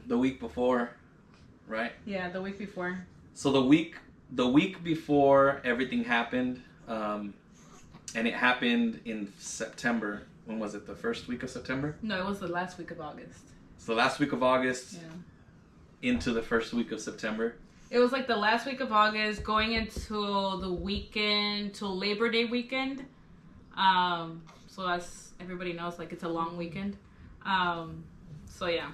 the week before, right? Yeah, the week before. So the week before everything happened, and it happened in September. When was it? The first week of September? No, it was the last week of August. So the last week of August, yeah, into the first week of September. It was like the last week of August, going into the weekend, till Labor Day weekend. So as everybody knows, like it's a long weekend. So yeah.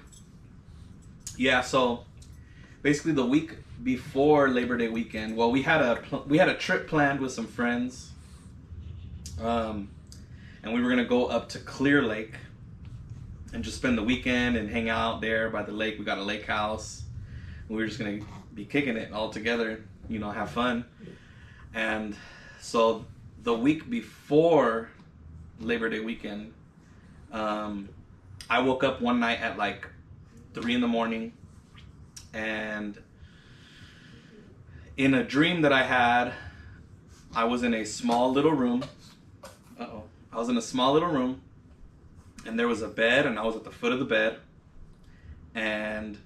Yeah. So basically, the week before Labor Day weekend, well, we had a trip planned with some friends, and we were gonna go up to Clear Lake and just spend the weekend and hang out there by the lake. We got a lake house. We were just gonna be kicking it all together, have fun. And so the week before Labor Day weekend, I woke up one night at like 3 a.m, and in a dream that I had, I was in a small little room. I was in a small little room, and there was a bed, and I was at the foot of the bed, and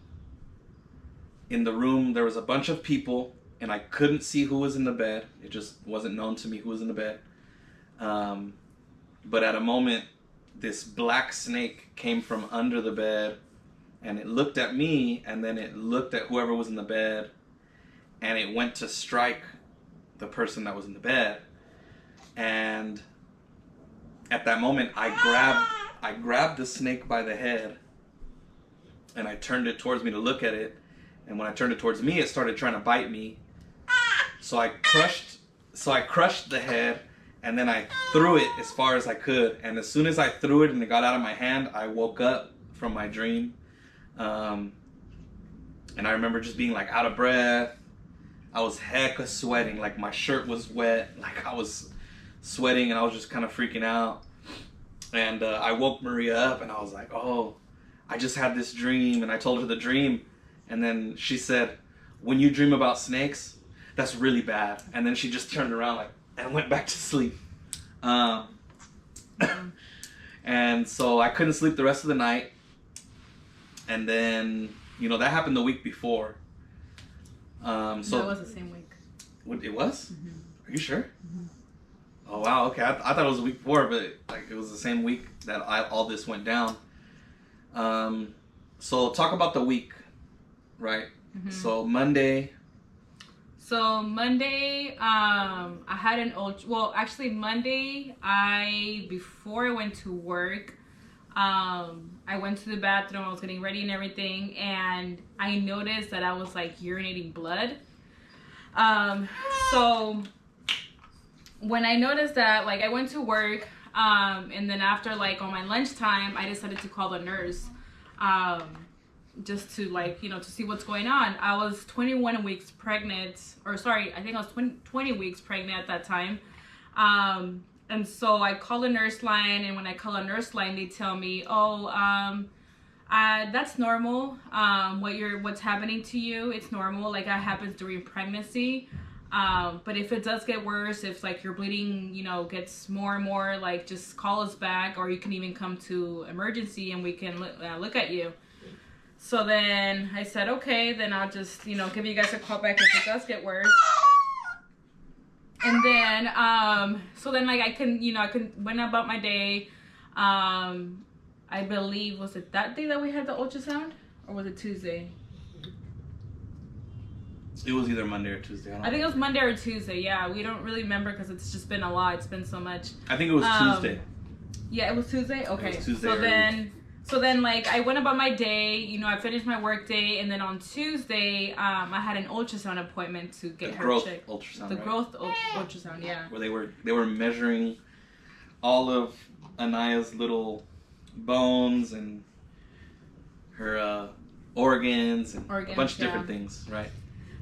in the room there was a bunch of people, and I couldn't see who was in the bed. It just wasn't known to me who was in the bed. But at a moment, this black snake came from under the bed, and it looked at me, and then it looked at whoever was in the bed, and it went to strike the person that was in the bed. And at that moment, I grabbed the snake by the head, and I turned it towards me to look at it. And when I turned it towards me, it started trying to bite me. So I crushed the head, and then I threw it as far as I could. And as soon as I threw it and it got out of my hand, I woke up from my dream. And I remember just being like out of breath. I was hecka sweating, like my shirt was wet, like I was sweating, and I was just kind of freaking out. And I woke Maria up, and I was like, oh, I just had this dream. And I told her the dream. And then she said, when you dream about snakes, that's really bad. And then she just turned around and went back to sleep. And so I couldn't sleep the rest of the night. And then, that happened the week before. No, it was the same week. It was? Mm-hmm. Are you sure? Mm-hmm. Oh, wow. Okay. I thought it was the week before, but it was the same week that all this went down. So talk about the week. Right. Mm-hmm. So Monday, I had an actually Monday, before I went to work, I went to the bathroom, I was getting ready and everything, and I noticed that I was like urinating blood. So when I noticed that, like, I went to work, and then after, like, on my lunchtime, I decided to call the nurse, just to, like, to see what's going on. I was 21 weeks pregnant, or sorry, I think I was 20 weeks pregnant at that time. And so I call the nurse line, and when I call a nurse line, they tell me, that's normal. What's happening to you, it's normal. Like, that happens during pregnancy. But if it does get worse, if like your bleeding, gets more and more, like, just call us back, or you can even come to emergency and we can look at you. So then I said, okay, then I'll just, give you guys a call back if it does get worse. And then, so then, like, I went about my day. I believe, was it that day that we had the ultrasound, or was it Tuesday? It was either Monday or Tuesday. I think it was Monday or Tuesday. Yeah, we don't really remember because it's just been a lot. It's been so much. I think it was Tuesday. Yeah, it was Tuesday. Okay. It was Tuesday. So then, like, I went about my day. I finished my work day, and then on Tuesday, I had an ultrasound appointment to get her checked. Ultrasound. The growth ultrasound. Yeah. Where they were measuring all of Anaya's little bones and her organs and a bunch of different things, right?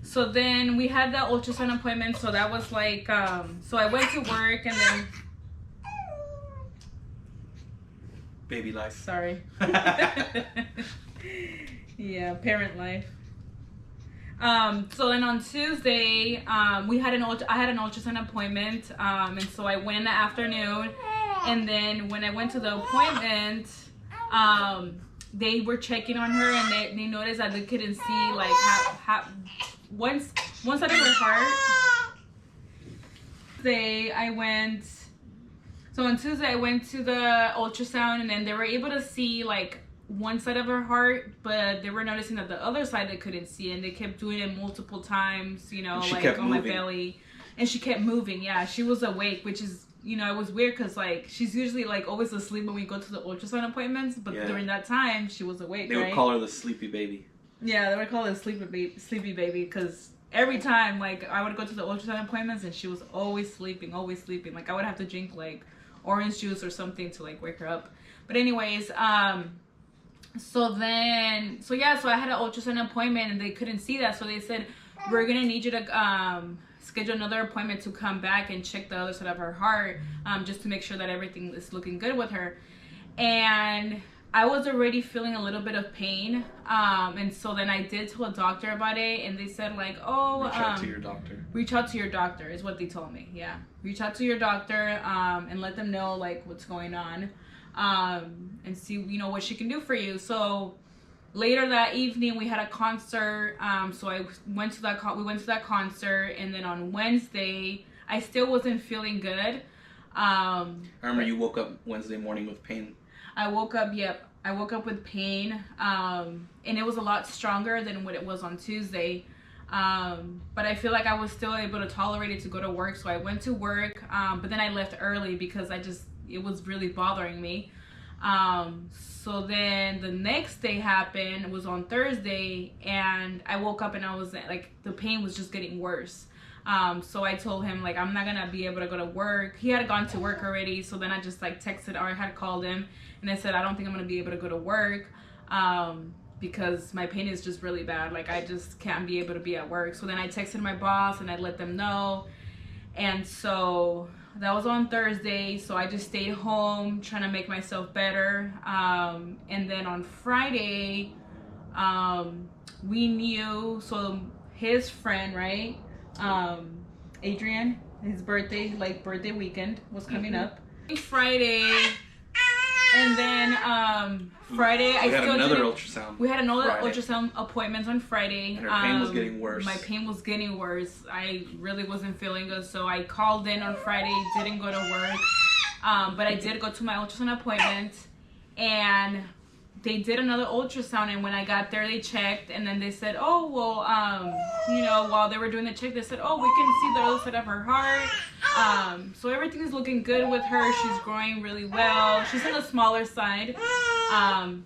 So then we had that ultrasound appointment. So that was like, so I went to work, and then. Baby life. Sorry. Yeah, parent life. So then on Tuesday, I had an ultrasound appointment, and so I went in the afternoon, and then when I went to the appointment, they were checking on her, and they noticed that they couldn't see like how one side of her heart. On Tuesday I went to the ultrasound, and then they were able to see like one side of her heart, but they were noticing that the other side they couldn't see, and they kept doing it multiple times, you know, like on my belly, and she kept moving. Yeah, she was awake, which is, you know, it was weird because like she's usually like always asleep when we go to the ultrasound appointments, but during that time she was awake. They would call her the sleepy baby. Yeah, they would call her sleepy baby because every time like I would go to the ultrasound appointments and she was always sleeping. Like I would have to drink like orange juice or something to like wake her up. But anyways, so I had an ultrasound appointment and they couldn't see that, so they said we're gonna need you to schedule another appointment to come back and check the other side of her heart, just to make sure that everything is looking good with her. And I was already feeling a little bit of pain, and so then I did tell a doctor about it, and they said like, oh, reach out to your doctor. Reach out to your doctor is what they told me. Yeah, reach out to your doctor, and let them know like what's going on, and see, you know, what she can do for you. So later that evening we had a concert, so we went to that concert, and then on Wednesday I still wasn't feeling good. I remember you woke up Wednesday morning with pain. I woke up with pain, and it was a lot stronger than what it was on Tuesday. But I feel like I was still able to tolerate it to go to work, so I went to work, but then I left early because it was really bothering me. So then the next day happened, it was on Thursday, and I woke up and I was like, the pain was just getting worse. So I told him like, I'm not gonna be able to go to work. He had gone to work already, so then I just like texted, or I had called him, and I said, I don't think I'm gonna be able to go to work, because my pain is just really bad. Like I just can't be able to be at work. So then I texted my boss and I let them know, and so that was on Thursday. So I just stayed home trying to make myself better. And then on Friday, we knew, so his friend, right? Adrian, his birthday weekend was coming up. Friday, and then Friday we had another ultrasound. We had another ultrasound appointment on Friday. And her pain was getting worse. My pain was getting worse. I really wasn't feeling good, so I called in on Friday, didn't go to work, but I did go to my ultrasound appointment, and they did another ultrasound, and when I got there they checked, and then they said, oh well, you know, while they were doing the check, they said, oh, we can see the other side of her heart, so everything is looking good with her. She's growing really well. She's on the smaller side,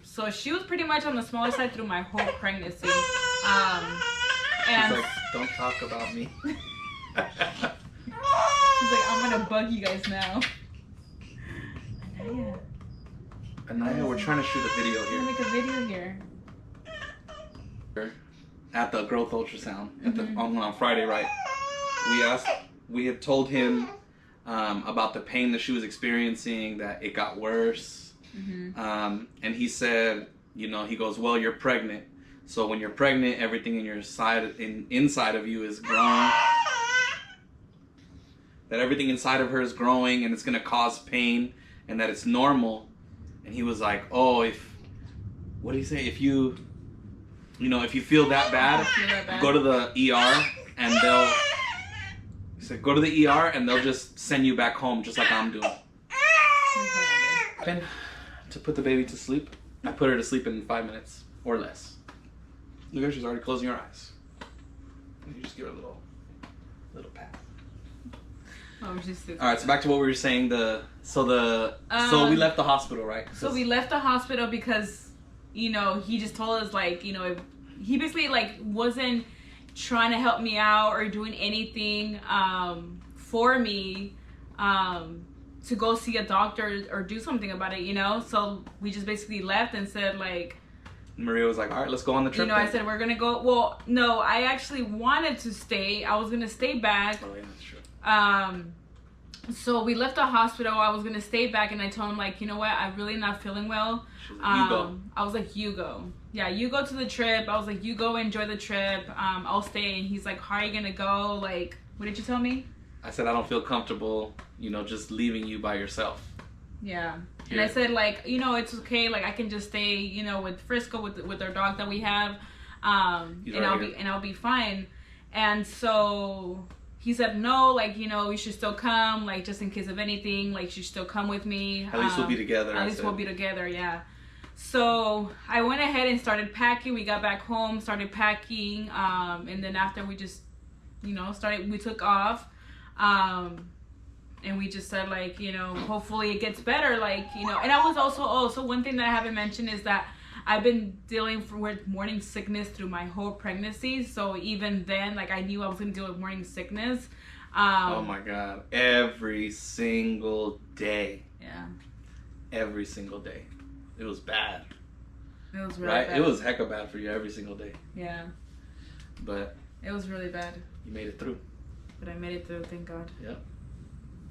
so she was pretty much on the smaller side through my whole pregnancy, and she's like, don't talk about me. she's like, I'm gonna bug you guys now. Yeah. Anaya, we're trying to shoot a video here. We're gonna make a video here. At the growth ultrasound on Friday, right? We had told him about the pain that she was experiencing, that it got worse, and he said, you know, he goes, well, you're pregnant, so when you're pregnant, everything in your inside of you is growing. That everything inside of her is growing, and it's gonna cause pain, and that it's normal. And he was like, oh, what did he say? If you feel that bad, go to the ER, and he said, go to the ER and they'll just send you back home, just like I'm doing. To put the baby to sleep, I put her to sleep in 5 minutes or less. Look at her, she's already closing her eyes. You just give her a little pat. Oh, all right, so back to what we were saying. So we left the hospital, right? So we left the hospital because, you know, he just told us, like, you know, he basically like wasn't trying to help me out or doing anything for me to go see a doctor or do something about it, you know. So we just basically left and said, like, Maria was like, all right, let's go on the trip. You know, I said, we're gonna go. Well, no, I actually wanted to stay. I was gonna stay back. Oh yeah, that's true. So we left the hospital. I was gonna stay back, and I told him, like, you know what, I'm really not feeling well. You go. I was like, you go. Yeah, you go to the trip. I was like, you go enjoy the trip. I'll stay. And he's like, how are you gonna go? Like, what did you tell me? I said, I don't feel comfortable, you know, just leaving you by yourself. Yeah. And Here. I said, like, you know, it's okay. Like, I can just stay, you know, with Frisco with our dog that we have, He's and right here. I'll be fine. And so he said, no, like, you know, you should still come, like, just in case of anything, like, you should still come with me. At least we'll be together. At least we'll be together, yeah. So I went ahead and started packing. We got back home, started packing, and then after we just, you know, we took off. And we just said, like, you know, hopefully it gets better, like, you know. And I was also one thing that I haven't mentioned is that I've been dealing with morning sickness through my whole pregnancy. So even then, like, I knew I was going to deal with morning sickness. Oh my God. Every single day. Yeah. Every single day. It was bad. It was really right? bad. It was hecka bad for you every single day. Yeah. But it was really bad. You made it through. But I made it through, thank God. Yep.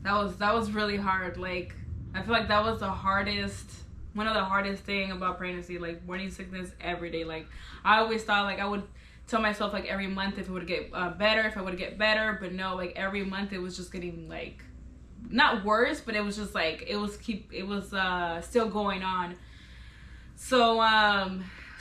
That was really hard. Like, I feel like that was one of the hardest thing about pregnancy, like morning sickness every day. Like, I always thought, like, I would tell myself, like, every month if it would get better, if I would get better, but no, like, every month it was just getting, like, not worse, but it was just like it was still going on. So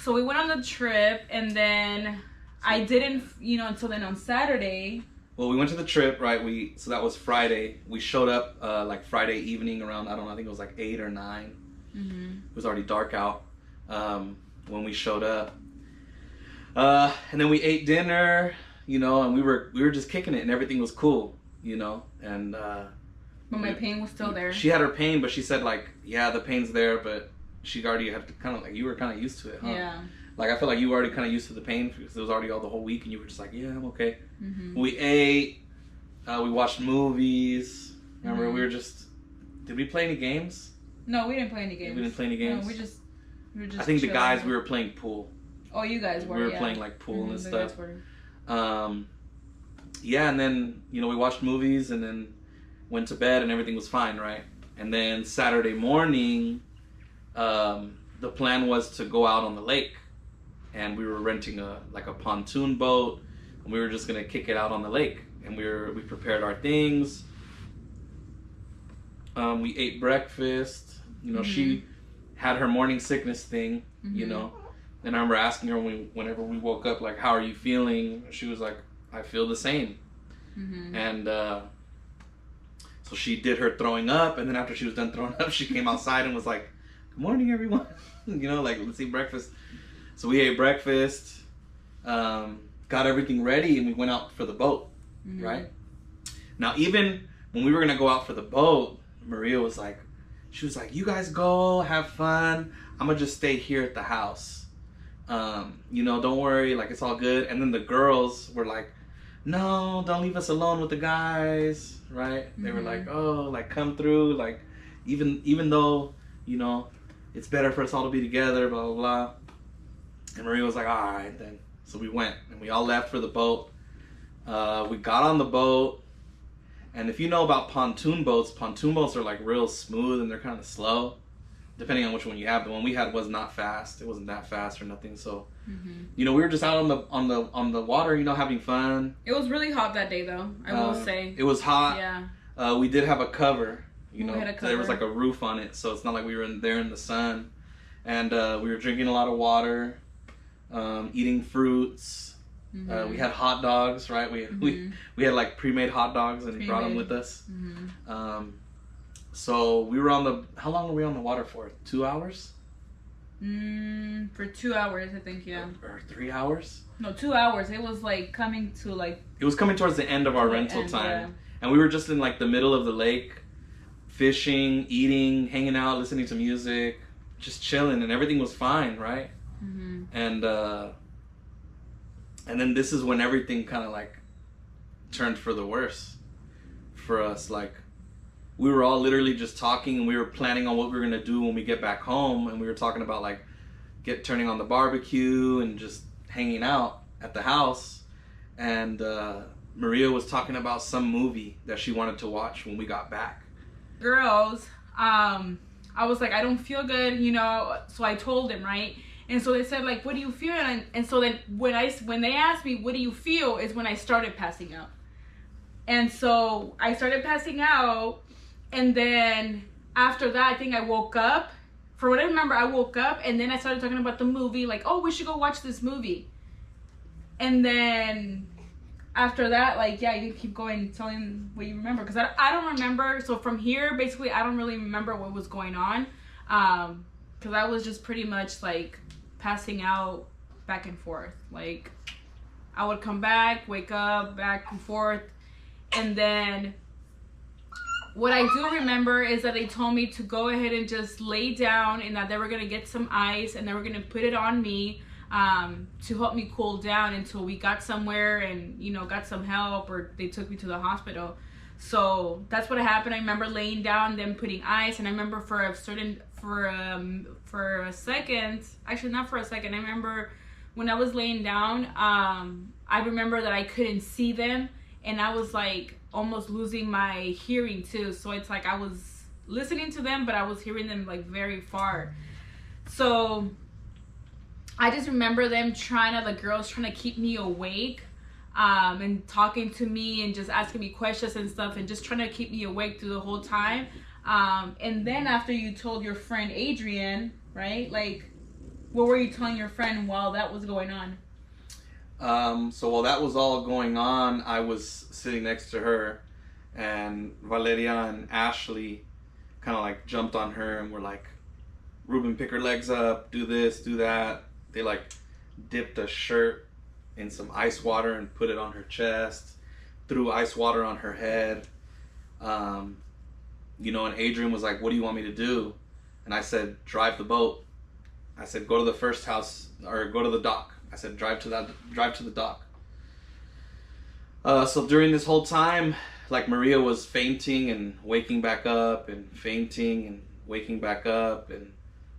so we went on the trip, and then I didn't, you know, until then on Saturday. Well, we went to the trip, right? So that was Friday. We showed up like Friday evening around, I don't know, I think it was like 8 or 9. Mm-hmm. It was already dark out when we showed up. And then we ate dinner, you know, and we were just kicking it, and everything was cool, you know. And but my pain was still there. She had her pain, but she said, like, yeah, the pain's there, but she already had to kind of, like, you were kind of used to it, huh? Yeah. Like, I feel like you were already kind of used to the pain because it was already all the whole week, and you were just like, yeah, I'm okay. Mm-hmm. We ate. We watched movies. Remember, Mm-hmm. we were just... Did we play any games? No, we didn't play any games. We didn't play any games? No, we were just I think the chilling. guys, we were playing pool. Oh, you guys were, We were yeah. playing, like, pool and the stuff. guys were. Yeah, and then, you know, we watched movies and then went to bed and everything was fine, right? And then Saturday morning, the plan was to go out on the lake. And we were renting a pontoon boat, and we were just gonna kick it out on the lake. And we prepared our things. We ate breakfast. You know, Mm-hmm. she had her morning sickness thing. Mm-hmm. You know, and I remember asking her whenever we woke up, like, how are you feeling? She was like, I feel the same. Mm-hmm. And so she did her throwing up, and then after she was done throwing up, she came outside and was like, good morning, everyone. You know, like, let's eat breakfast. So we ate breakfast, got everything ready, and we went out for the boat, Mm-hmm. right? Now, even when we were going to go out for the boat, Maria was like, you guys go, have fun. I'm going to just stay here at the house. You know, don't worry, like, it's all good. And then the girls were like, no, don't leave us alone with the guys, right? Mm-hmm. They were like, oh, like, come through, like, even though, you know, it's better for us all to be together, blah, blah, blah. And Maria was like, all right, then. So we went, and we all left for the boat. We got on the boat, and if you know about pontoon boats are, like, real smooth, and they're kind of slow, depending on which one you have. The one we had was not fast. It wasn't that fast or nothing, so... Mm-hmm. You know, we were just out on the water, you know, having fun. It was really hot that day, though, I will say. It was hot. Yeah. We did have a cover, you know. We had a cover. There was, like, a roof on it, so it's not like we were there in the sun. And we were drinking a lot of water. Eating fruits. Mm-hmm. We had hot dogs, right? We had like pre-made hot dogs and brought them with us. Mm-hmm. So we were how long were we on the water for? 2 hours? For 2 hours, I think, yeah. Or 3 hours? No, 2 hours. It was like coming to like... It was coming towards the end of our rental time. Yeah. And we were just in like the middle of the lake, fishing, eating, hanging out, listening to music, just chilling, and everything was fine, right? Mm-hmm. And then this is when everything kind of like turned for the worse for us. Like, we were all literally just talking, and we were planning on what we were gonna do when we get back home, and we were talking about like turning on the barbecue and just hanging out at the house. And Maria was talking about some movie that she wanted to watch when we got back. Girls, I was like, I don't feel good, you know, so I told them, right? And so they said, like, what do you feel? And so then when they asked me, what do you feel, is when I started passing out. And so I started passing out, and then after that, I think I woke up. For what I remember, I woke up and then I started talking about the movie, like, oh, we should go watch this movie. And then after that, like, yeah, you keep going, telling what you remember. Because I don't remember. So from here, basically, I don't really remember what was going on. Because I was just pretty much, like, passing out back and forth. Like, I would come back, wake up, back and forth. And then what I do remember is that they told me to go ahead and just lay down, and that they were going to get some ice and they were going to put it on me to help me cool down until we got somewhere and, you know, got some help, or they took me to the hospital. So that's what happened. I remember laying down, them putting ice, and I remember for a second, actually not for a second, I remember when I was laying down, I remember that I couldn't see them, and I was like almost losing my hearing too. So it's like I was listening to them, but I was hearing them like very far. So I just remember them the girls trying to keep me awake, and talking to me and just asking me questions and stuff, and just trying to keep me awake through the whole time. And then after you told your friend Adrian, right? Like, what were you telling your friend while that was going on? So while that was all going on, I was sitting next to her, and Valeria and Ashley kind of like jumped on her and were like, Ruben, pick her legs up, do this, do that. They like dipped a shirt in some ice water and put it on her chest, threw ice water on her head. You know, and Adrian was like, what do you want me to do? And I said, drive the boat. I said, go to the first house, or go to the dock. I said, drive to the dock. So during this whole time, like, Maria was fainting and waking back up, and fainting and waking back up, and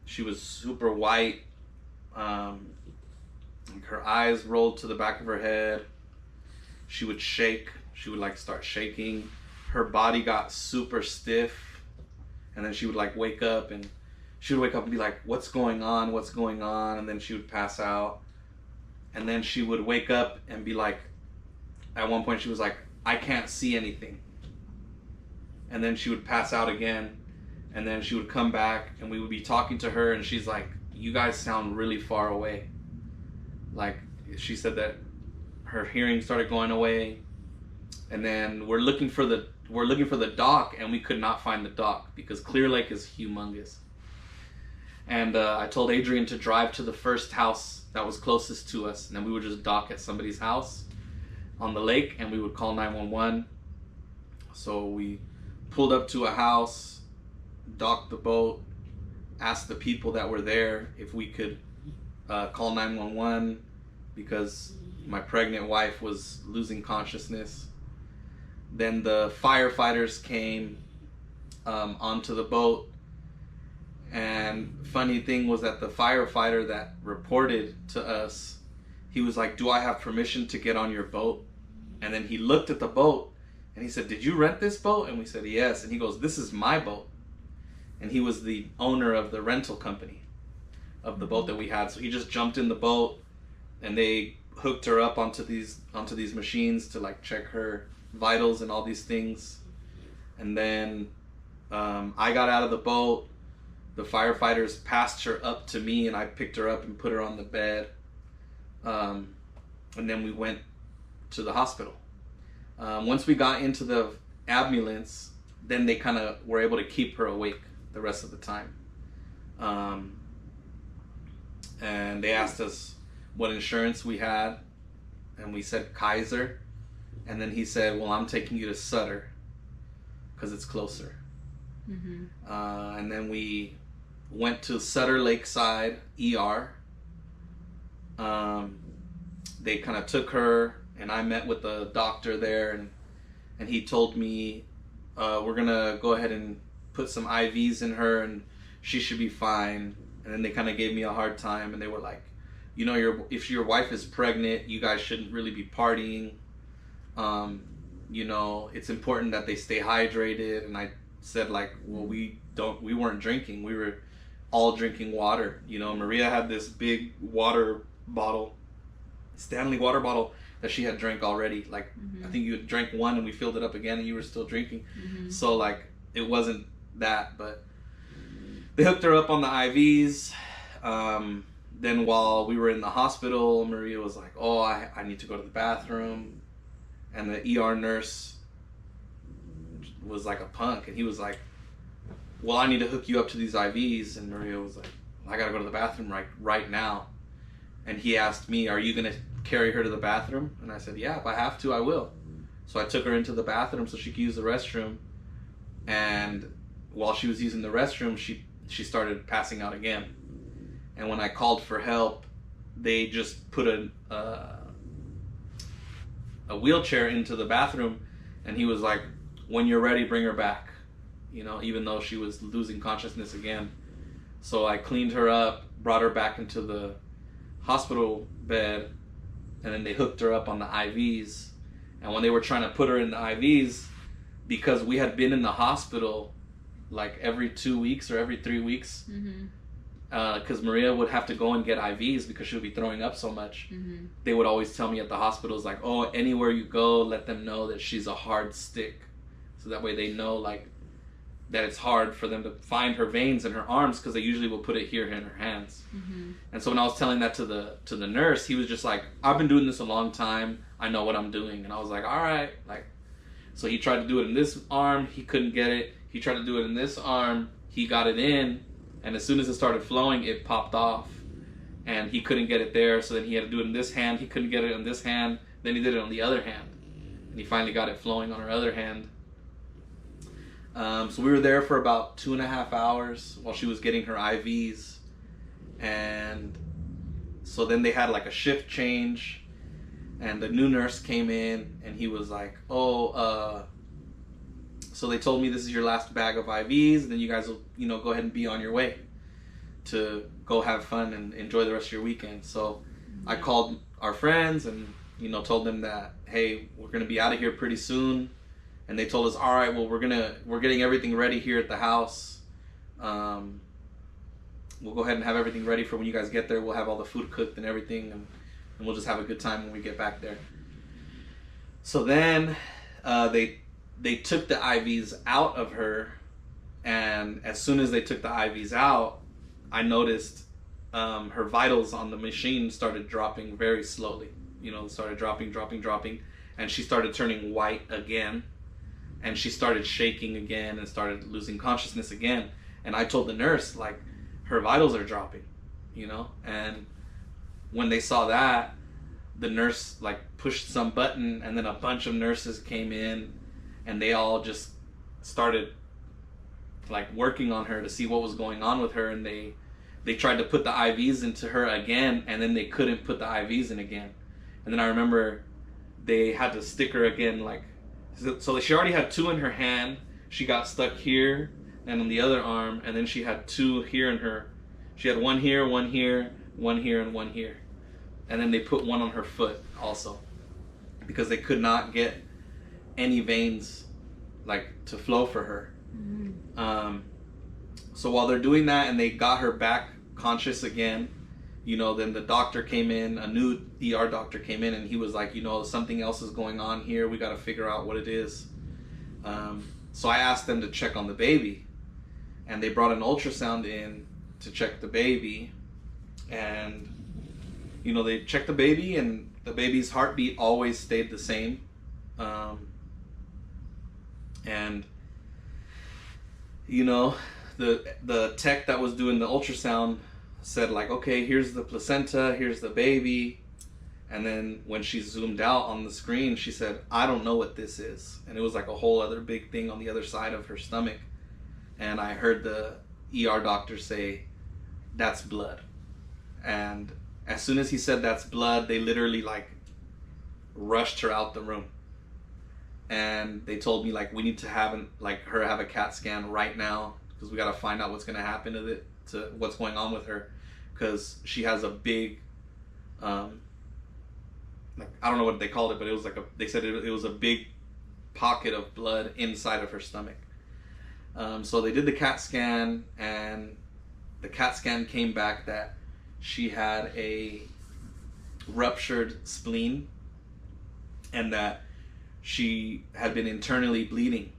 she was super white. Her eyes rolled to the back of her head. She would shake. She would like start shaking. Her body got super stiff, and then she would like wake up, and she would wake up and be like, what's going on? What's going on? And then she would pass out. And then she would wake up and be like, at one point she was like, I can't see anything. And then she would pass out again. And then she would come back and we would be talking to her, and she's like, you guys sound really far away. Like, she said that her hearing started going away. And then we're looking for the dock, and we could not find the dock because Clear Lake is humongous. And I told Adrian to drive to the first house that was closest to us, and then we would just dock at somebody's house on the lake, and we would call 911. So we pulled up to a house, docked the boat, asked the people that were there if we could call 911 because my pregnant wife was losing consciousness. Then the firefighters came onto the boat. And funny thing was that the firefighter that reported to us, he was like, do I have permission to get on your boat? And then he looked at the boat and he said, did you rent this boat? And we said, yes. And he goes, this is my boat. And he was the owner of the rental company of the boat that we had. So he just jumped in the boat, and they hooked her up onto these machines to like check her vitals and all these things. And then I got out of the boat. The firefighters passed her up to me, and I picked her up and put her on the bed. And then we went to the hospital. Once we got into the ambulance, then they kind of were able to keep her awake the rest of the time. And they asked us what insurance we had, and we said Kaiser. And then he said, well, I'm taking you to Sutter because it's closer. Mm-hmm. And then we went to Sutter Lakeside ER. They kind of took her, and I met with the doctor there, and he told me, we're gonna go ahead and put some IVs in her, and she should be fine. And then they kind of gave me a hard time, and they were like, you know, if your wife is pregnant, you guys shouldn't really be partying. You know, it's important that they stay hydrated. And I said, like, well, we weren't drinking. We were all drinking water. You know, Maria had this big water bottle, Stanley water bottle, that she had drank already. Like, mm-hmm. I think you had drank one and we filled it up again and you were still drinking. Mm-hmm. So, like, it wasn't that. But they hooked her up on the IVs. Then while we were in the hospital, Maria was like, oh, I need to go to the bathroom. And the ER nurse was like a punk. And he was like, well, I need to hook you up to these IVs. And Maria was like, I got to go to the bathroom right now. And he asked me, are you going to carry her to the bathroom? And I said, yeah, if I have to, I will. So I took her into the bathroom so she could use the restroom. And while she was using the restroom, she started passing out again. And when I called for help, they just put a wheelchair into the bathroom, and he was like, when you're ready, bring her back. You know, even though she was losing consciousness again. So I cleaned her up, brought her back into the hospital bed, and then they hooked her up on the IVs. And when they were trying to put her in the IVs, because we had been in the hospital like every 2 weeks or every 3 weeks, because Maria would have to go and get IVs because she would be throwing up so much. They would always tell me at the hospitals, like, oh, anywhere you go, let them know that she's a hard stick. So that way they know, like, that it's hard for them to find her veins in her arms, because they usually will put it here in her hands. And so when I was telling that to the nurse, he was just like, I've been doing this a long time. I know what I'm doing. And I was like, all right. Like, so he tried to do it in this arm. He couldn't get it. He tried to do it in this arm. He got it in. And as soon as it started flowing, it popped off. And he couldn't get it there. So then he had to do it in this hand. He couldn't get it in this hand. Then he did it on the other hand. And he finally got it flowing on her other hand. So we were there for about 2.5 hours while she was getting her IVs. And so then they had like a shift change. And the new nurse came in, and he was like, oh, so they told me this is your last bag of IVs, and then you guys will, you know, go ahead and be on your way to go have fun and enjoy the rest of your weekend. So I called our friends and, you know, told them that, hey, we're going to be out of here pretty soon. And they told us, all right, well, we're getting everything ready here at the house. We'll go ahead and have everything ready for when you guys get there. We'll have all the food cooked and everything, and we'll just have a good time when we get back there. So then they took the IVs out of her, and as soon as they took the IVs out, I noticed her vitals on the machine started dropping very slowly. You know, started dropping, and she started turning white again, and she started shaking again and started losing consciousness again. And I told the nurse, like, her vitals are dropping, you know? And when they saw that, the nurse like pushed some button, and then a bunch of nurses came in, and they all just started like working on her to see what was going on with her. And they tried to put the IVs into her again, and then they couldn't put the IVs in again. And then I remember they had to stick her again, like, so she already had 2 in her hand. She got stuck here and on the other arm, and then she had 2 here in her. She had 1 here, 1 here, 1 here, and 1 here. And then they put 1 on her foot also, because they could not get any veins like to flow for her. So while they're doing that and they got her back conscious again, you know, then the doctor came in, a new ER doctor came in, and he was like, you know, something else is going on here. We got to figure out what it is. So I asked them to check on the baby, and they brought an ultrasound in to check the baby. And, you know, they checked the baby, and the baby's heartbeat always stayed the same. And, you know, the tech that was doing the ultrasound said, like, okay, here's the placenta, here's the baby. And then when she zoomed out on the screen, she said, I don't know what this is. And it was like a whole other big thing on the other side of her stomach. And I heard the ER doctor say, that's blood. And as soon as he said that's blood, they literally like rushed her out the room. And they told me, like, we need to have her have a CAT scan right now, because we got to find out what's going to happen to what's going on with her, because she has a big like, I don't know what they called it, but it was like they said it was a big pocket of blood inside of her stomach. So they did the CAT scan, and the CAT scan came back that she had a ruptured spleen, and that she had been internally bleeding.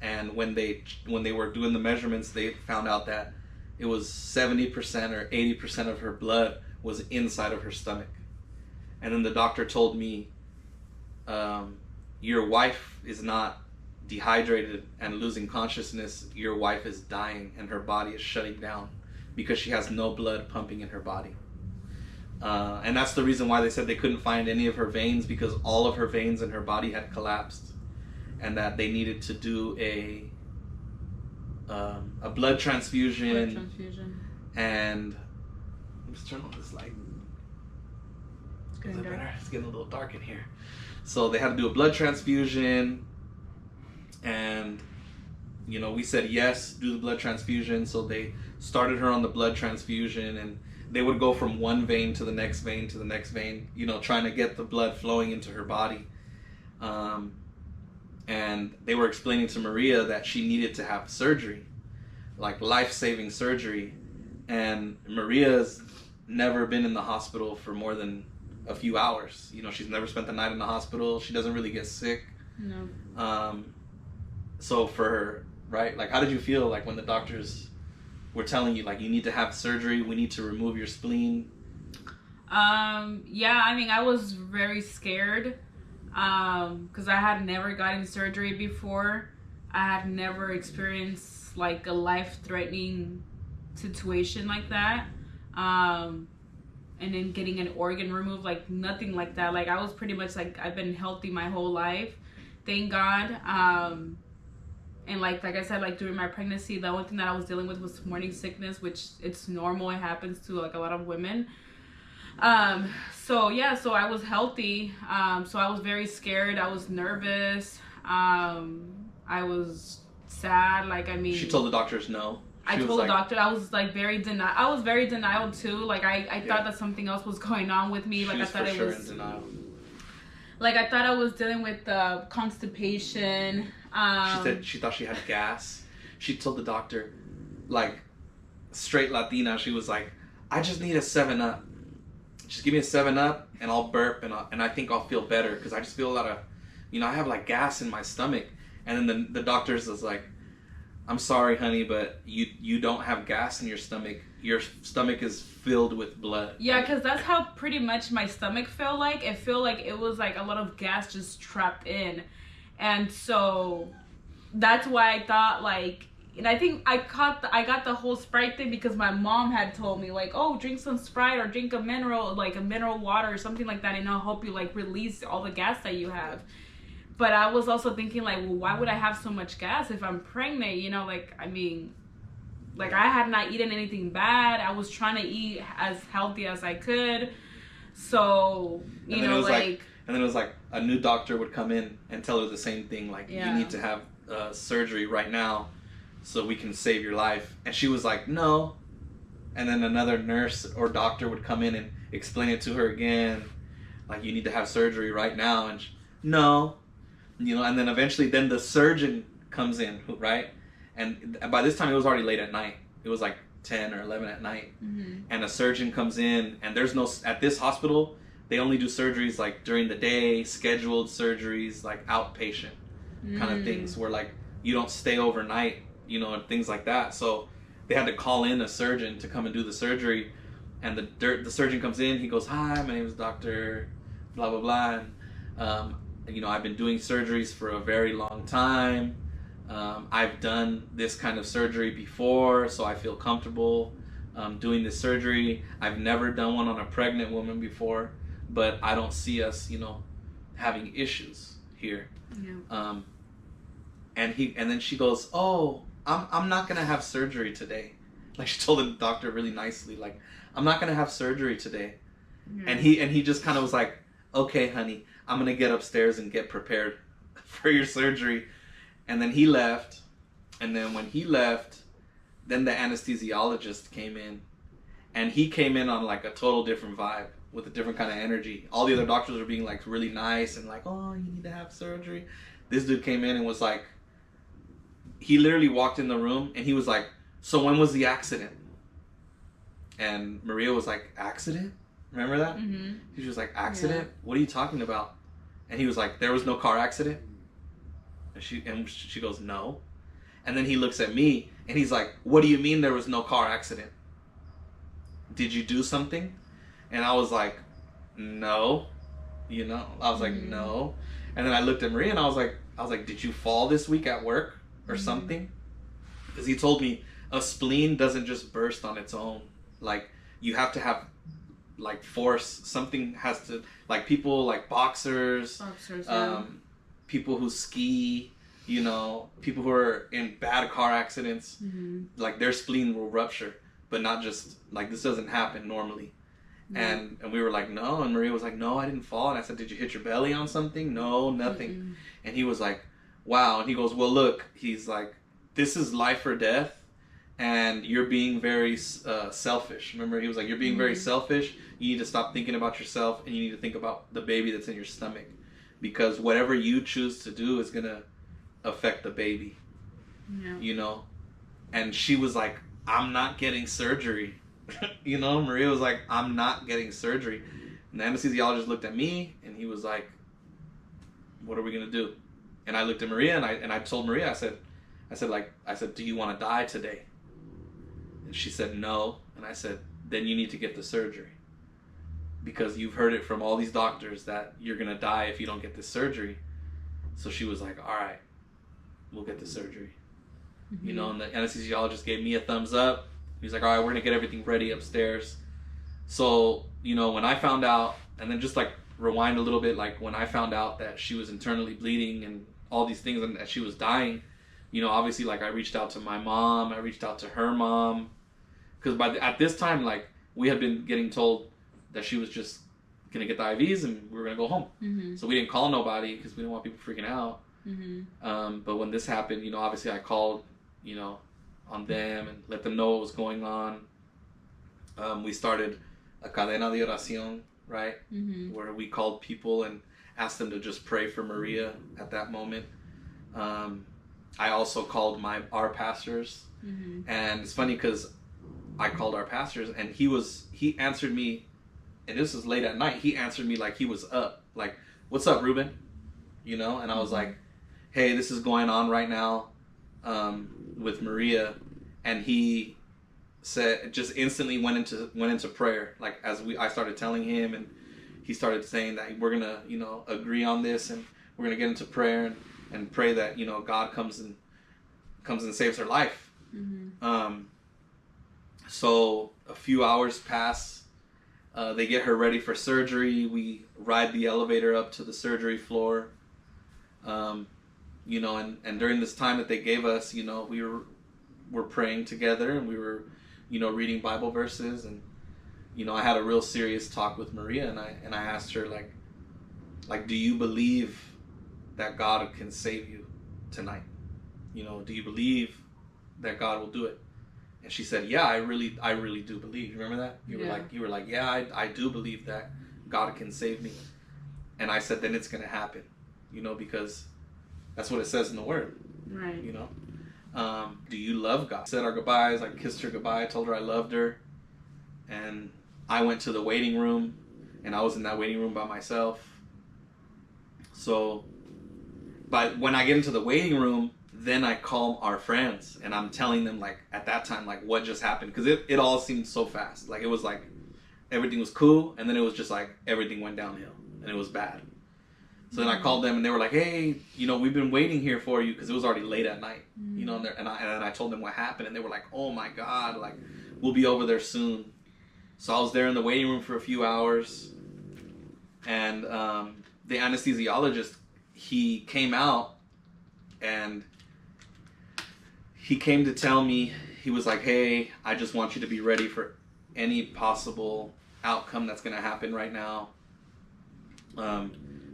And when they were doing the measurements, they found out that it was 70% or 80% of her blood was inside of her stomach. And then the doctor told me, your wife is not dehydrated and losing consciousness. Your wife is dying and her body is shutting down because she has no blood pumping in her body. And that's the reason why they said they couldn't find any of her veins, because all of her veins in her body had collapsed, and that they needed to do a blood transfusion. And let's turn on this light. Is it better? It's getting a little dark in here. So they had to do a blood transfusion, and we said yes, do the blood transfusion. So they started her on the blood transfusion, and they would go from one vein to the next vein to the next vein, trying to get the blood flowing into her body. And they were explaining to Maria that she needed to have surgery, like life-saving surgery. And Maria's never been in the hospital for more than a few hours. She's never spent the night in the hospital. She doesn't really get sick. No. So for her, right? Like, how did you feel like when the doctors were telling you, like, you need to have surgery, we need to remove your spleen? Yeah, I mean, I was very scared, because I had never gotten surgery before. I had never experienced like a life-threatening situation like that. And then getting an organ removed, like nothing like that. Like, I was pretty much like, I've been healthy my whole life, thank God. And like I said, like during my pregnancy, the only thing that I was dealing with was morning sickness, which it's normal. It happens to like a lot of women. So yeah, so I was healthy. So I was very scared. I was nervous. I was sad. Like, I mean, she told the doctors no. I told the doctor. I was like very denial too. Like I thought that something else was going on with me. Like I thought it was in denial. Like I thought I was dealing with constipation. She said she thought she had gas. She told the doctor, like, straight Latina, she was like, I just need a 7-Up. Just give me a 7-Up and I'll burp and I think I'll feel better, because I just feel a lot of, I have like gas in my stomach. And then the doctors was like, I'm sorry, honey, but you don't have gas in your stomach. Your stomach is filled with blood. Yeah, because that's how pretty much my stomach felt like. It felt like it was like a lot of gas just trapped in. And so that's why I thought like, and I think I got the whole Sprite thing because my mom had told me like, oh, drink some Sprite or drink a mineral water or something like that, and it'll help you like release all the gas that you have. But I was also thinking like, well, why would I have so much gas if I'm pregnant? Like, I mean, like I had not eaten anything bad. I was trying to eat as healthy as I could. So, you know, like... And then it was like a new doctor would come in and tell her the same thing. Like, you need to have surgery right now so we can save your life. And she was like, no. And then another nurse or doctor would come in and explain it to her again. Like, you need to have surgery right now. And no. And then eventually then the surgeon comes in, right? And by this time it was already late at night. It was like 10 or 11 at night. Mm-hmm. And a surgeon comes in, and there's no, at this hospital, they only do surgeries like during the day, scheduled surgeries, like outpatient kind of things where like you don't stay overnight, and things like that. So they had to call in a surgeon to come and do the surgery. And the surgeon comes in, he goes, hi, my name is Dr. blah, blah, blah. And, I've been doing surgeries for a very long time. I've done this kind of surgery before, so I feel comfortable doing this surgery. I've never done one on a pregnant woman before, but I don't see us, having issues here. Yeah. And then she goes, oh, I'm not gonna have surgery today. Like, she told the doctor really nicely, like, I'm not gonna have surgery today. Mm-hmm. And he just kind of was like, okay, honey, I'm gonna get upstairs and get prepared for your surgery. And then he left. And then when he left, then the anesthesiologist came in. And he came in on like a total different vibe with a different kind of energy. All the other doctors were being like really nice and like, oh, you need to have surgery. This dude came in and was like, he literally walked in the room and he was like, so when was the accident? And Maria was like, accident? Remember that? Mm-hmm. She was like, accident? Yeah. What are you talking about? And he was like, there was no car accident? And she goes, no. And then he looks at me and he's like, what do you mean there was no car accident? Did you do something? And I was like, no. You know, I was like, no. And then I looked at Maria and I was like, did you fall this week at work or something? Because he told me a spleen doesn't just burst on its own. Like, you have to have, like, force. Something has to, like, people like boxers, people who ski, you know, people who are in bad car accidents, like, their spleen will rupture. But not just, like, this doesn't happen normally. And we were like, no. And Maria was like, no, I didn't fall. And I said, did you hit your belly on something? No, nothing. And he was like, wow. And he goes, well, look, he's like, this is life or death. And you're being very selfish. Remember, he was like, you're being very selfish. You need to stop thinking about yourself. And you need to think about the baby that's in your stomach. Because whatever you choose to do is going to affect the baby. Yeah. You know? And she was like, I'm not getting surgery. You know, Maria was like, I'm not getting surgery. And the anesthesiologist looked at me and he was like, what are we going to do? And I looked at Maria and I told Maria, I said, do you want to die today? And she said, no. And I said, then you need to get the surgery. Because you've heard it from all these doctors that you're going to die if you don't get this surgery. So she was like, all right, we'll get the surgery. You know, and the anesthesiologist gave me a thumbs up. He was like, all right, we're going to get everything ready upstairs. So, you know, when I found out, and then just like rewind a little bit, like when I found out that she was internally bleeding and all these things and that she was dying, you know, obviously, like, I reached out to my mom, I reached out to her mom. Because at this time, like, we had been getting told that she was just going to get the IVs and we were going to go home. So we didn't call nobody because we didn't want people freaking out. But when this happened, you know, obviously I called, you know, on them and let them know what was going on. We started a cadena de oración, right? Where we called people and asked them to just pray for Maria at that moment. I also called our pastors. And it's funny because I called our pastors and he answered me, and this was late at night, he answered me like he was up. Like, what's up, Ruben? You know? And I was like, hey, this is going on right now. With Maria, and he said, just instantly went into prayer. Like, I started telling him, and he started saying that we're gonna, you know, agree on this, and we're gonna get into prayer and pray that, you know, God comes and saves her life. So a few hours pass. They get her ready for surgery. We ride the elevator up to the surgery floor. You know, and during this time that they gave us, you know, we were praying together and we were, you know, reading Bible verses, and, you know, I had a real serious talk with Maria, and I asked her, like, do you believe that God can save you tonight? You know, do you believe that God will do it? And she said, yeah, I really do believe. You remember that? You were like, yeah, I do believe that God can save me. And I said, then it's going to happen, you know, because that's what it says in the Word. Right. You know? Do you love God? Said our goodbyes. I kissed her goodbye. I told her I loved her. And I went to the waiting room. And I was in that waiting room by myself. So, but when I get into the waiting room, then I call our friends. And I'm telling them, like, at that time, like, what just happened. Because it all seemed so fast. Like, it was like, everything was cool. And then it was just like, everything went downhill. And it was bad. So then I called them and they were like, hey, you know, we've been waiting here for you, because it was already late at night, you know, and I told them what happened, and they were like, oh my God, like, we'll be over there soon. So I was there in the waiting room for a few hours, and the anesthesiologist, he came out and he came to tell me, he was like, hey, I just want you to be ready for any possible outcome that's going to happen right now.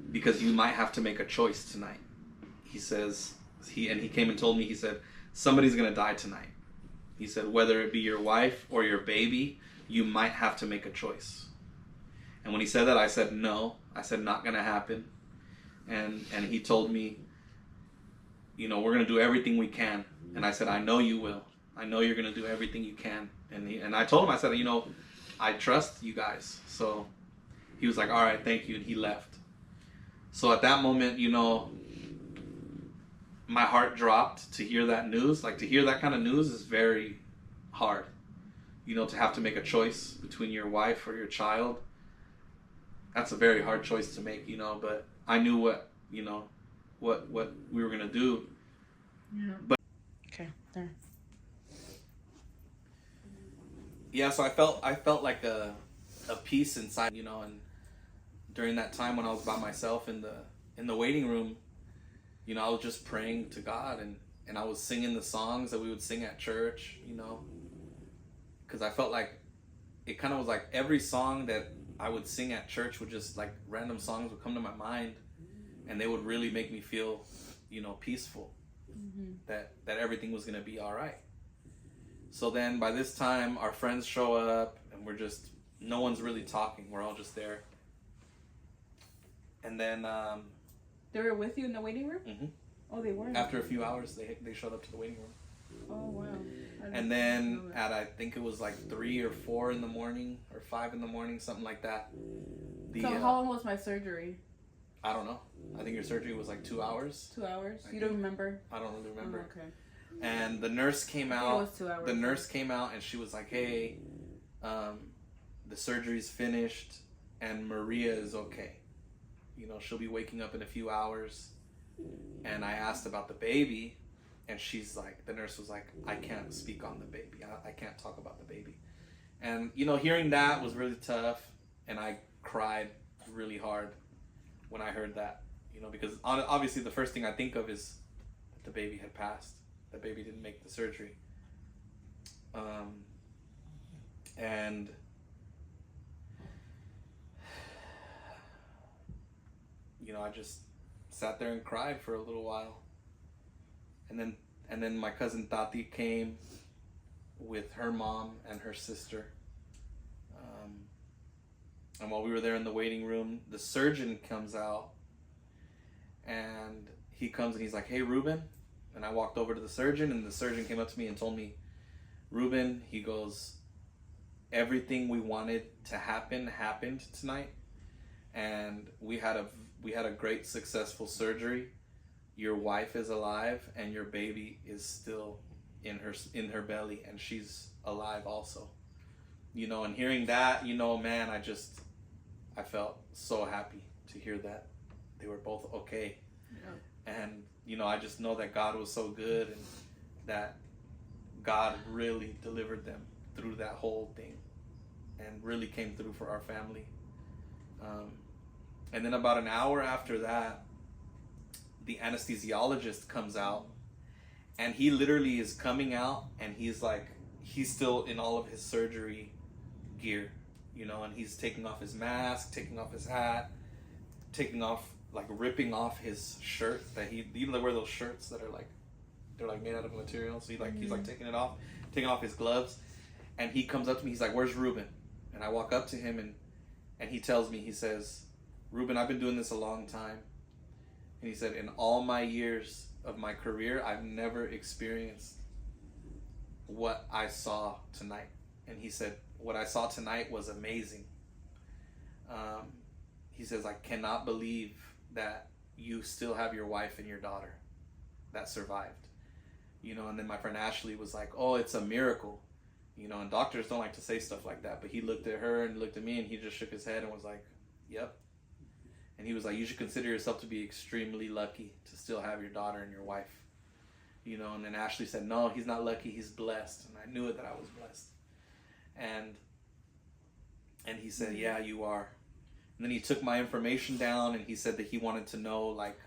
Because you might have to make a choice tonight. He says, he came and told me, he said, somebody's going to die tonight. He said, whether it be your wife or your baby, you might have to make a choice. And when he said that, I said, no. I said, not going to happen. And he told me, you know, we're going to do everything we can. And I said, I know you will. I know you're going to do everything you can. And I told him, I said, you know, I trust you guys. So he was like, all right, thank you. And he left. So at that moment, you know, my heart dropped to hear that news. Like, to hear that kind of news is very hard. You know, to have to make a choice between your wife or your child. That's a very hard choice to make, you know, but I knew what, you know, what we were going to do. Yeah. But okay, there. Yeah, so I felt like a peace inside, you know, and during that time when I was by myself in the waiting room, you know, I was just praying to God, and I was singing the songs that we would sing at church, you know, because I felt like it kind of was like every song that I would sing at church would just, like, random songs would come to my mind, and they would really make me feel, you know, peaceful, that everything was going to be all right. So then by this time our friends show up, and we're just, no one's really talking, we're all just there. And then They were with you in the waiting room? mhm. Oh, they were? After a few hours they showed up to the waiting room. Oh, wow. And then at, I think it was like 3 or 4 in the morning or 5 in the morning, something like that. So how long was my surgery? I don't know. I think your surgery was like 2 hours. 2 hours? I You think. don't remember? I don't really remember. Oh, okay. And the nurse came I think out. it was 2 hours. The nurse came out and she was like, "Hey, the surgery's finished and Maria is okay. You know, she'll be waking up in a few hours." And I asked about the baby, and she's like, the nurse was like, "I can't speak on the baby. I can't talk about the baby." And, you know, hearing that was really tough, and I cried really hard when I heard that, you know, because obviously the first thing I think of is that the baby had passed. The baby didn't make the surgery. And you know, I just sat there and cried for a little while. And then my cousin Tati came with her mom and her sister. And while we were there in the waiting room, the surgeon comes out, and he comes and he's like, "Hey, Ruben." And I walked over to the surgeon, and the surgeon came up to me and told me, "Ruben," he goes, "everything we wanted to happen happened tonight, and we had a great successful surgery. Your wife is alive, and your baby is still in her belly, and she's alive also." You know, and hearing that, you know, man, I felt so happy to hear that they were both okay. Yeah. And, you know, I just know that God was so good, and that God really delivered them through that whole thing, and really came through for our family. And then about an hour after that, the anesthesiologist comes out, and he literally is coming out, and he's still in all of his surgery gear, you know, and he's taking off his mask, taking off his hat, ripping off his shirt that you wear those shirts that are they're made out of material. So he's taking off his gloves, and he comes up to me. He's like, "Where's Ruben?" And I walk up to him, and he tells me, he says, "Ruben, I've been doing this a long time." And he said, "In all my years of my career, I've never experienced what I saw tonight." And he said, "What I saw tonight was amazing." He says, "I cannot believe that you still have your wife and your daughter that survived." You know, and then my friend Ashley was like, "Oh, it's a miracle." You know, and doctors don't like to say stuff like that. But he looked at her and looked at me, and he just shook his head and was like, "Yep." And he was like, "You should consider yourself to be extremely lucky to still have your daughter and your wife." You know, and then Ashley said, "No, he's not lucky, he's blessed." And I knew it, that I was blessed. And he said, "Yeah, you are." And then he took my information down, and he said that he wanted to know, like,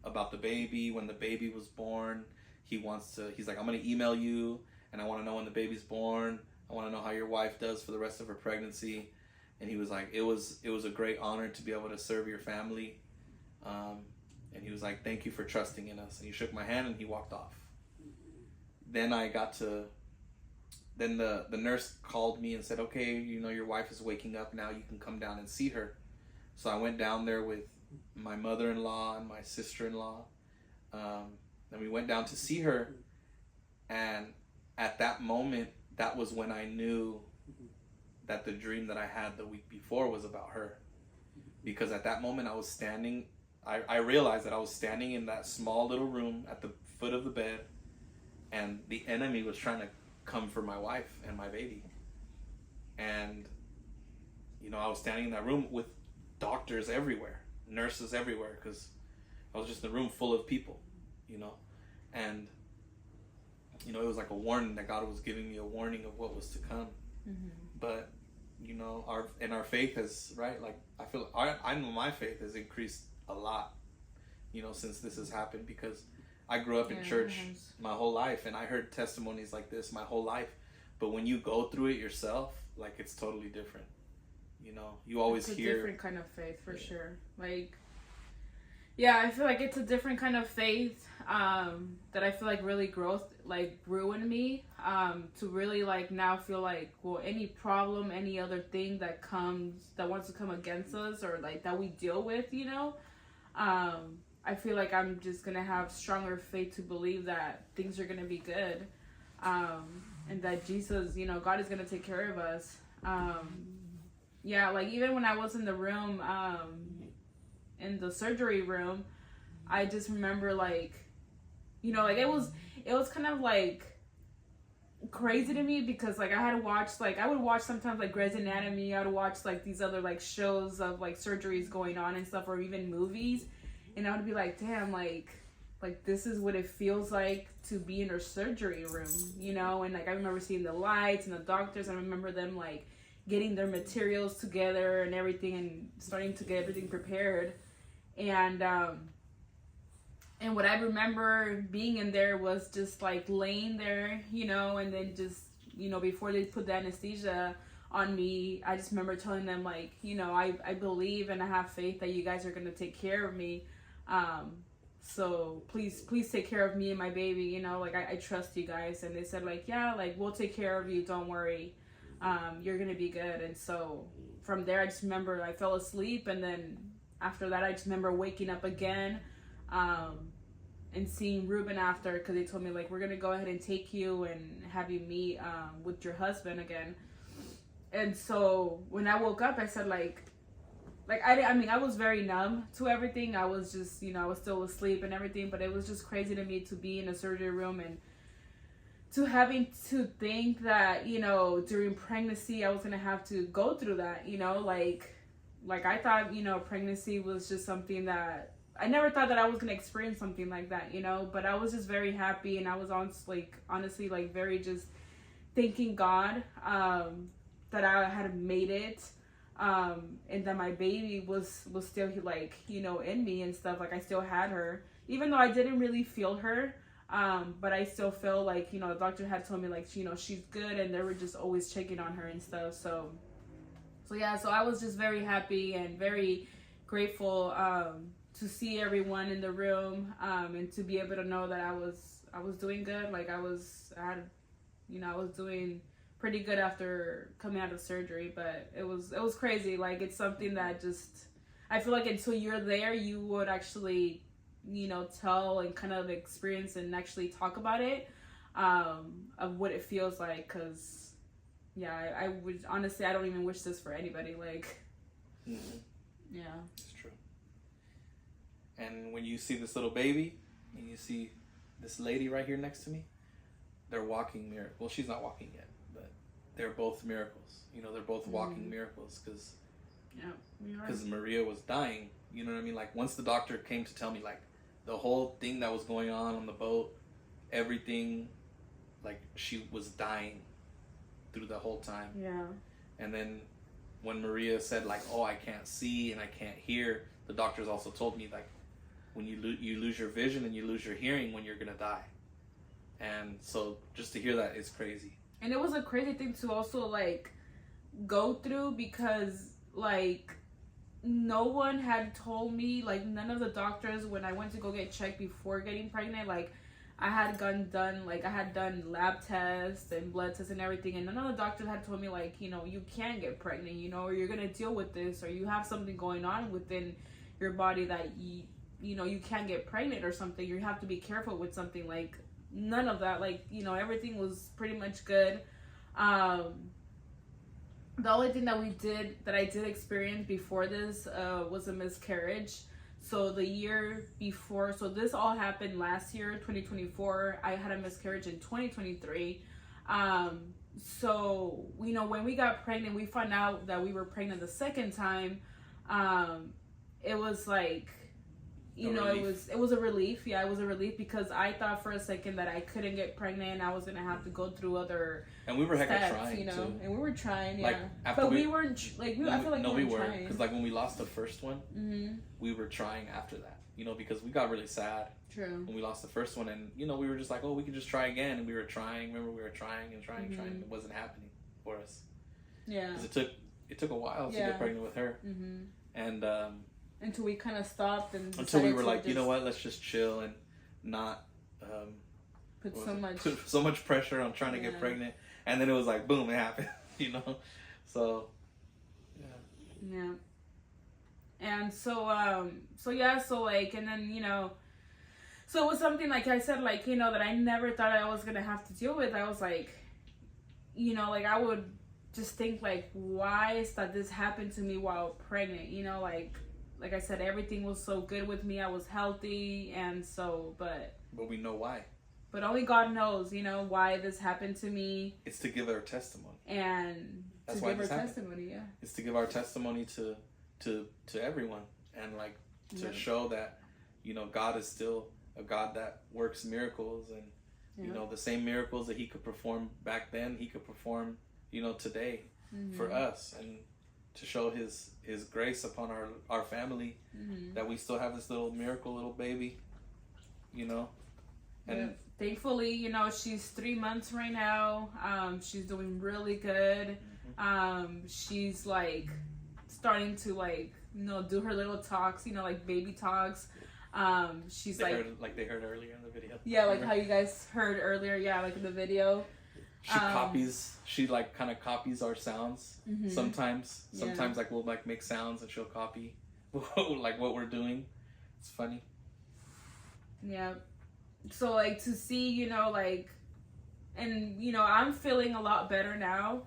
about the baby, when the baby was born. He's like, "I'm going to email you, and I want to know when the baby's born. I want to know how your wife does for the rest of her pregnancy." And he was like, it was a great honor to be able to serve your family. And he was like, "Thank you for trusting in us." And he shook my hand, and he walked off. Then the nurse called me and said, "Okay, you know, your wife is waking up now. You can come down and see her." So I went down there with my mother-in-law and my sister-in-law. And we went down to see her. And at that moment, that was when I knew that the dream that I had the week before was about her. Because at that moment I realized that I was standing in that small little room at the foot of the bed, and the enemy was trying to come for my wife and my baby. And I was standing in that room with doctors everywhere, nurses everywhere, because I was just in a room full of people, and it was like a warning that God was giving me, a warning of what was to come. Mm-hmm. But our faith has, right, like I know my faith has increased a lot, since this has happened, because I grew up in church my whole life, and I heard testimonies like this my whole life. But when you go through it yourself, like, it's totally different. You always hear a different kind of faith, for sure. Like, yeah, I feel like it's a different kind of faith that I feel like really grew in me, to really, like, now feel like, well, any problem, any other thing that wants to come against us, or like that we deal with, I feel like I'm just gonna have stronger faith to believe that things are gonna be good, and that Jesus, God is gonna take care of us. Yeah, like, even when I was in the room, in the surgery room, I just remember, like, like, it was kind of like crazy to me, because, like, I would watch sometimes, like, Grey's Anatomy. I would watch, like, these other, like, shows of, like, surgeries going on and stuff, or even movies, and I would be like, damn, like this is what it feels like to be in a surgery room, and, like, I remember seeing the lights and the doctors. I remember them, like, getting their materials together and everything, and starting to get everything prepared. And what I remember being in there was just, like, laying there, and then just, before they put the anesthesia on me, I just remember telling them, like, I believe and I have faith that you guys are going to take care of me. So please take care of me and my baby, like, I trust you guys. And they said, like, yeah, like, we'll take care of you. Don't worry. You're going to be good. And so from there, I just remember I fell asleep. And then after that, I just remember waking up again, and seeing Ruben after, because they told me, like, we're going to go ahead and take you and have you meet with your husband again. And so when I woke up, I said, like I mean, I was very numb to everything. I was just, I was still asleep and everything, but it was just crazy to me to be in a surgery room, and to having to think that, during pregnancy, I was going to have to go through that, like I thought, pregnancy was just something that I never thought that I was going to experience something like that, but I was just very happy, and I was honestly, like, very just thanking God, that I had made it, and that my baby was still, like, in me and stuff. Like, I still had her, even though I didn't really feel her, but I still feel like, the doctor had told me, like, she's good, and they were just always checking on her and stuff. So yeah, so I was just very happy and very grateful, to see everyone in the room, and to be able to know that I was doing good. Like, I was doing pretty good after coming out of surgery. But it was crazy. Like, it's something that just, I feel like until you're there, you would actually, tell and kind of experience and actually talk about it, of what it feels like. Because, yeah, I would, honestly, I don't even wish this for anybody. Like, mm-hmm. Yeah. It's true. And when you see this little baby, and you see this lady right here next to me, they're walking miracles. Well, she's not walking yet, but they're both miracles. They're both walking miracles, because Maria was dying. You know what I mean? Like, once the doctor came to tell me, like, the whole thing that was going on the boat, everything, like, she was dying through the whole time. Yeah. And then when Maria said, like, oh, I can't see and I can't hear, the doctors also told me, like, when you lose your vision and you lose your hearing when you're gonna die. And so just to hear that is crazy. And it was a crazy thing to also, like, go through, because, like, no one had told me, like, none of the doctors, when I went to go get checked before getting pregnant, like, I had done lab tests and blood tests and everything, and none of the doctors had told me, like, you can get pregnant, or you're gonna deal with this, or you have something going on within your body that you can't get pregnant or something. You have to be careful with something. Like, none of that. Like, everything was pretty much good. The only thing that I did experience before this was a miscarriage. So the year before, so this all happened last year, 2024. I had a miscarriage in 2023. So, you know, when we got pregnant, we found out that we were pregnant the second time. It was like, you know, it was a relief. Yeah, it was a relief because I thought for a second that I couldn't get pregnant and I was gonna have to go through other and we were hecka steps, trying, you know, too. And we were trying, yeah. Like, after but we weren't like I feel like no, we were trying. because like when we lost the first one, we were trying after that, you know, because we got really sad. True. When we lost the first one, and you know, we were just like, oh, we could just try again, and we were trying. Remember, we were trying and trying, trying. It wasn't happening for us. Yeah. Because it took a while to get pregnant with her, and until we kind of stopped and until we were like, you know what, let's just chill and not put so much pressure on trying to get pregnant, and then it was like, boom, it happened, you know. So yeah. And so like, and then, you know, so it was something like I said, like, you know, that I never thought I was gonna have to deal with. I was like, you know, like I would just think like, why is that this happened to me while pregnant? You know, like I said, everything was so good with me. I was healthy, and so, but we know why. But only God knows, you know, why this happened to me. It's to give our testimony. And that's to why give this our happened. testimony, yeah. It's to give our testimony to everyone, and like to show that, you know, God is still a God that works miracles, and you know, the same miracles that He could perform back then, He could perform, you know, today for us, and to show His grace upon our family, that we still have this little miracle, little baby, you know. And thankfully, you know, she's 3 months right now. She's doing really good. She's like starting to, like, you know, do her little talks, you know, like baby talks. She's they heard earlier in the video. Yeah, like how you guys heard earlier. Yeah, like in the video. She like kind of copies our sounds sometimes. Sometimes like we'll like make sounds and she'll copy like what we're doing. It's funny. Yeah. So like to see, you know, like, and you know, I'm feeling a lot better now.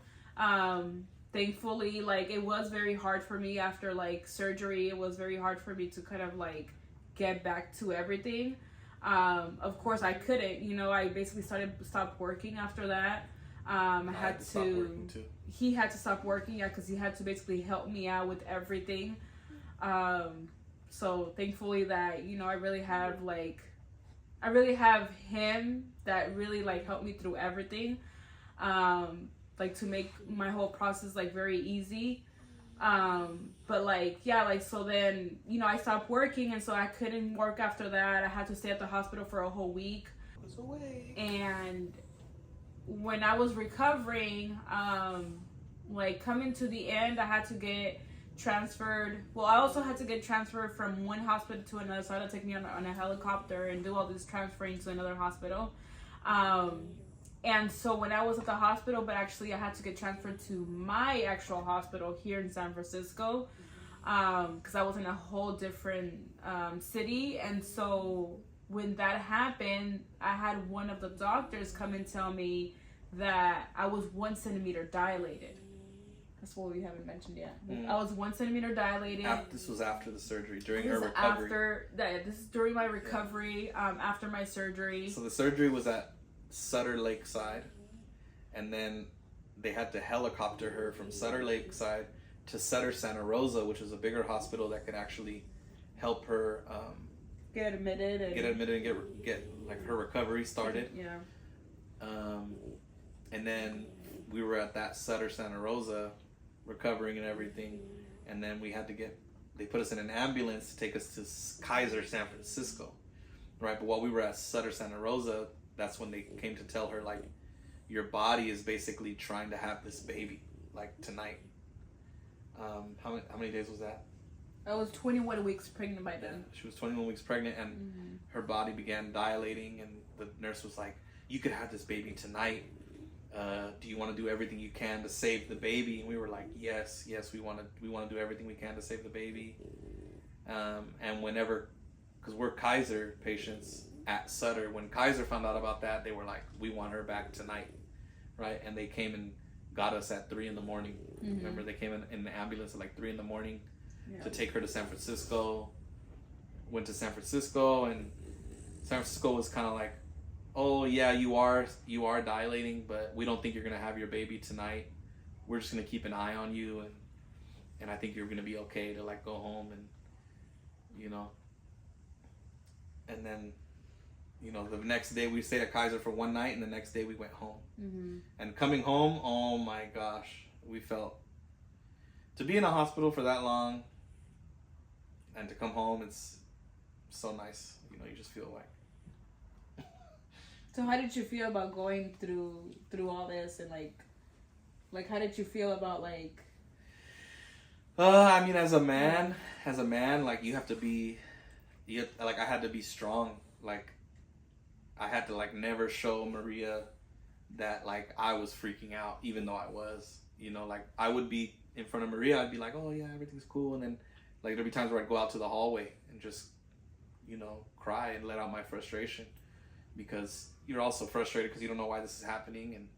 Thankfully, like it was very hard for me after like surgery. It was very hard for me to kind of like get back to everything. Of course I couldn't, you know, I basically stopped working after that. I had to stop working too. He had to stop working, yeah, because he had to basically help me out with everything. So thankfully that, you know, I really have him that really like helped me through everything. Like to make my whole process like very easy. But like, yeah, like, so then, you know, I stopped working, and so I couldn't work after that. I had to stay at the hospital for a whole week. And when I was recovering, like coming to the end, I had to get transferred. Well, I also had to get transferred from one hospital to another, so I had to take me on a helicopter and do all this transferring to another hospital. And so when I was at the hospital, but actually I had to get transferred to my actual hospital here in San Francisco, because I was in a whole different city. And so when that happened, I had one of the doctors come and tell me that I was 1 centimeter dilated. That's what we haven't mentioned yet. I was 1 centimeter dilated. This was after the surgery, during her recovery. This is during my recovery, after my surgery. So the surgery was at Sutter Lakeside, and then they had to helicopter her from Sutter Lakeside to Sutter Santa Rosa, which is a bigger hospital that could actually help her get admitted and get like her recovery started. Yeah. And then we were at that Sutter Santa Rosa recovering and everything, and then they put us in an ambulance to take us to Kaiser, San Francisco, right? But while we were at Sutter Santa Rosa, that's when they came to tell her, like, your body is basically trying to have this baby, like, tonight. How many days was that? I was 21 weeks pregnant by then. She was 21 weeks pregnant, and her body began dilating, and the nurse was like, you could have this baby tonight. Do you want to do everything you can to save the baby? And we were like, yes, we want to do everything we can to save the baby. And whenever, because we're Kaiser patients at Sutter, when Kaiser found out about that, they were like, we want her back tonight, right? And they came and got us at 3 a.m. Remember, they came in the ambulance at like 3 a.m. to take her to San Francisco. went to San Francisco, and San Francisco was kind of like, oh yeah, you are dilating, but we don't think you're gonna have your baby tonight. We're just gonna keep an eye on you, and I think you're gonna be okay to like go home, and you know. And then, you know, the next day we stayed at Kaiser for one night, and the next day we went home. Mm-hmm. And coming home, oh my gosh, we felt, to be in a hospital for that long and to come home, it's so nice. You know, you just feel like. So how did you feel about going through all this, and like how did you feel about like? I mean, as a man, like you have to be, like I had to be strong. Like I had to like never show Maria that like I was freaking out, even though I was. You know, like I would be in front of Maria, I'd be like, oh yeah, everything's cool, and then like there'd be times where I'd go out to the hallway and just, you know, cry and let out my frustration, because you're also frustrated because you don't know why this is happening, and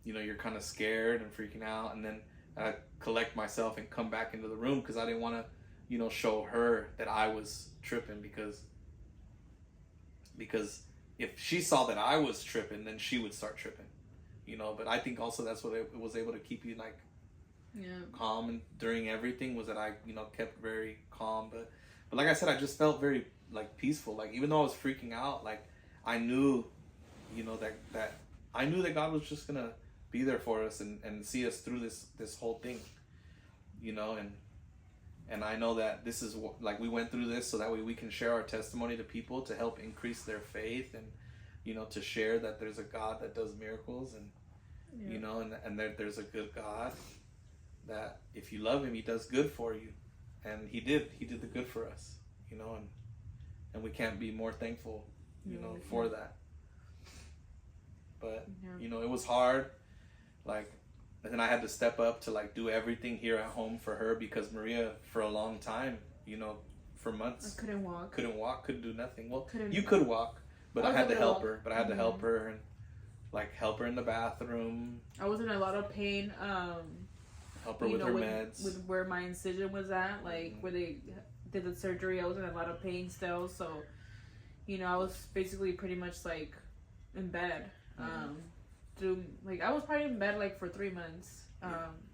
you know you're kind of scared and freaking out, and then I collect myself and come back into the room because I didn't want to, you know, show her that I was tripping, because if she saw that I was tripping, then she would start tripping, you know. But I think also that's what it was able to keep you like calm, and during everything was that I, you know, kept very calm. But like I said, I just felt very like peaceful. Like even though I was freaking out, like I knew, you know, that I knew that God was just gonna be there for us and see us through this whole thing, you know. And I know that this is like we went through this so that way we can share our testimony to people to help increase their faith, and you know, to share that there's a God that does miracles, and you know, and there's a good God that if you love him, he does good for you, and he did the good for us, you know, and we can't be more thankful, you know, for that. But you know, it was hard, like, and then I had to step up to like do everything here at home for her, because Maria for a long time, you know, for months I couldn't walk, couldn't do nothing. Well, you could walk, but I had to help her. But I had to help her, and like help her in the bathroom. I was in a lot of pain. Help her with her meds. With where my incision was at, like where they did the surgery, I was in a lot of pain still. So, you know, I was basically pretty much like in bed. Through like I was probably in bed like for 3 months.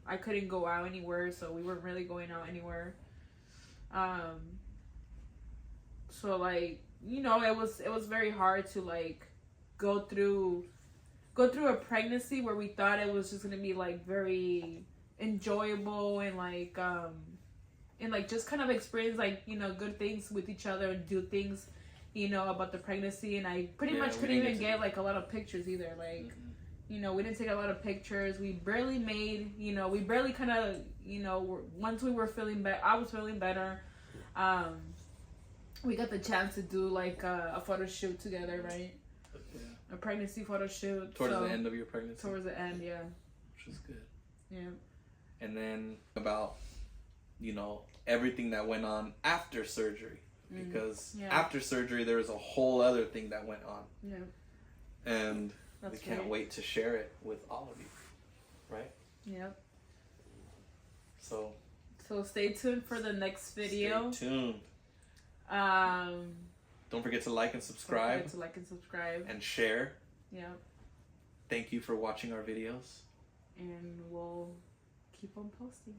I couldn't go out anywhere, so we weren't really going out anywhere. So like, you know, it was very hard to like go through a pregnancy where we thought it was just gonna be like very enjoyable, and like just kind of experience like, you know, good things with each other and do things, you know, about the pregnancy. And I pretty much couldn't even get like a lot of pictures either. Like, you know, we didn't take a lot of pictures. We barely made, you know, we barely kind of, you know, once we were feeling better, I was feeling better. We got the chance to do like a photo shoot together, right? Yeah. A pregnancy photo shoot. Towards the end of your pregnancy? Towards the end, yeah. Which is good. Yeah. And then about, you know, everything that went on after surgery. Because after surgery, there was a whole other thing that went on. Yeah. And we can't wait to share it with all of you. Right? Yep. So stay tuned for the next video. Stay tuned. Don't forget to like and subscribe. And share. Yeah. Thank you for watching our videos. And we'll keep on posting.